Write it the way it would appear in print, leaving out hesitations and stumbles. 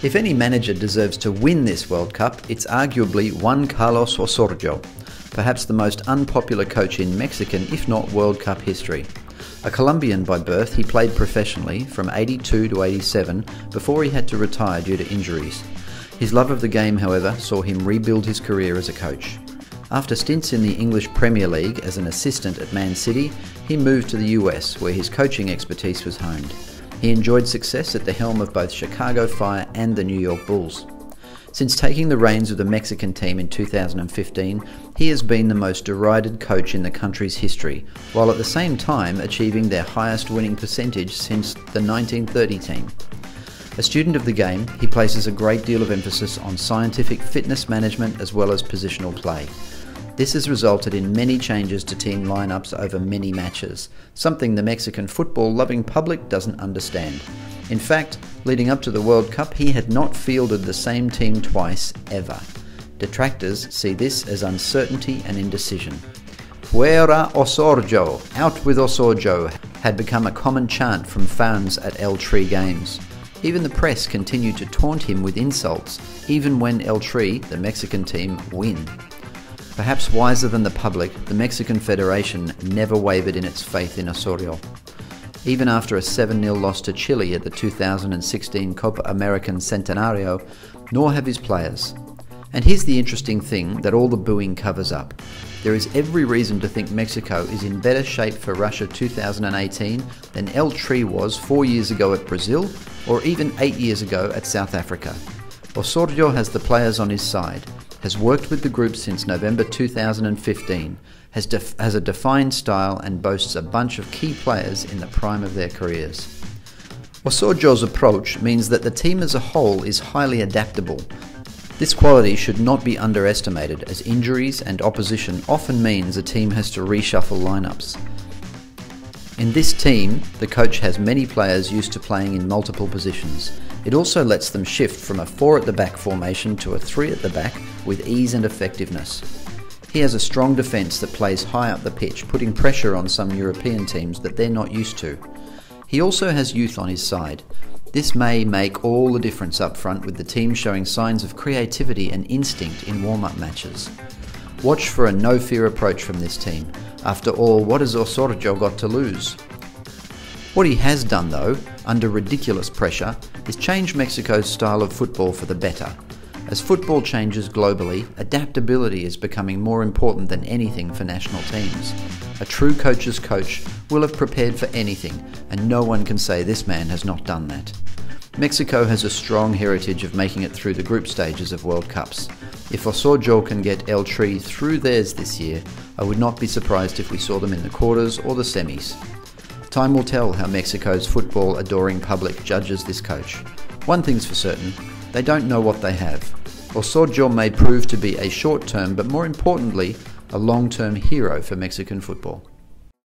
If any manager deserves to win this World Cup, it's arguably Juan Osorio, perhaps the most unpopular coach in Mexican, if not World Cup history. A Colombian by birth, he played professionally from 82 to 87 before he had to retire due to injuries. His love of the game, however, saw him rebuild his career as a coach. After stints in the English Premier League as an assistant at Man City, he moved to the US, where his coaching expertise was honed. He enjoyed success at the helm of both Chicago Fire and the New York Bulls. Since taking the reins of the Mexican team in 2015, he has been the most derided coach in the country's history, while at the same time achieving their highest winning percentage since the 1930 team. A student of the game, he places a great deal of emphasis on scientific fitness management as well as positional play. This has resulted in many changes to team lineups over many matches, something the Mexican football-loving public doesn't understand. In fact, leading up to the World Cup, he had not fielded the same team twice, ever. Detractors see this as uncertainty and indecision. Fuera Osorio, out with Osorio, had become a common chant from fans at El Tri games. Even the press continued to taunt him with insults, even when El Tri, the Mexican team, win. Perhaps wiser than the public, the Mexican Federation never wavered in its faith in Osorio. Even after a 7-0 loss to Chile at the 2016 Copa American Centenario, nor have his players. And here's the interesting thing that all the booing covers up. There is every reason to think Mexico is in better shape for Russia 2018 than El Tri was 4 years ago at Brazil, or even 8 years ago at South Africa. Osorio has the players on his side, has worked with the group since November 2015, has a defined style and boasts a bunch of key players in the prime of their careers. Osorio's approach means that the team as a whole is highly adaptable. This quality should not be underestimated, as injuries and opposition often means a team has to reshuffle lineups. In this team, the coach has many players used to playing in multiple positions. It also lets them shift from a 4 at the back formation to a 3 at the back with ease and effectiveness. He has a strong defence that plays high up the pitch, putting pressure on some European teams that they're not used to. He also has youth on his side. This may make all the difference up front, with the team showing signs of creativity and instinct in warm-up matches. Watch for a no-fear approach from this team. After all, what has Osorio got to lose? What he has done, though, under ridiculous pressure, is change Mexico's style of football for the better. As football changes globally, adaptability is becoming more important than anything for national teams. A true coach's coach will have prepared for anything, and no one can say this man has not done that. Mexico has a strong heritage of making it through the group stages of World Cups. If Osorio can get El Tri through theirs this year, I would not be surprised if we saw them in the quarters or the semis. Time will tell how Mexico's football-adoring public judges this coach. One thing's for certain, they don't know what they have. Osorio may prove to be a short-term, but more importantly, a long-term hero for Mexican football.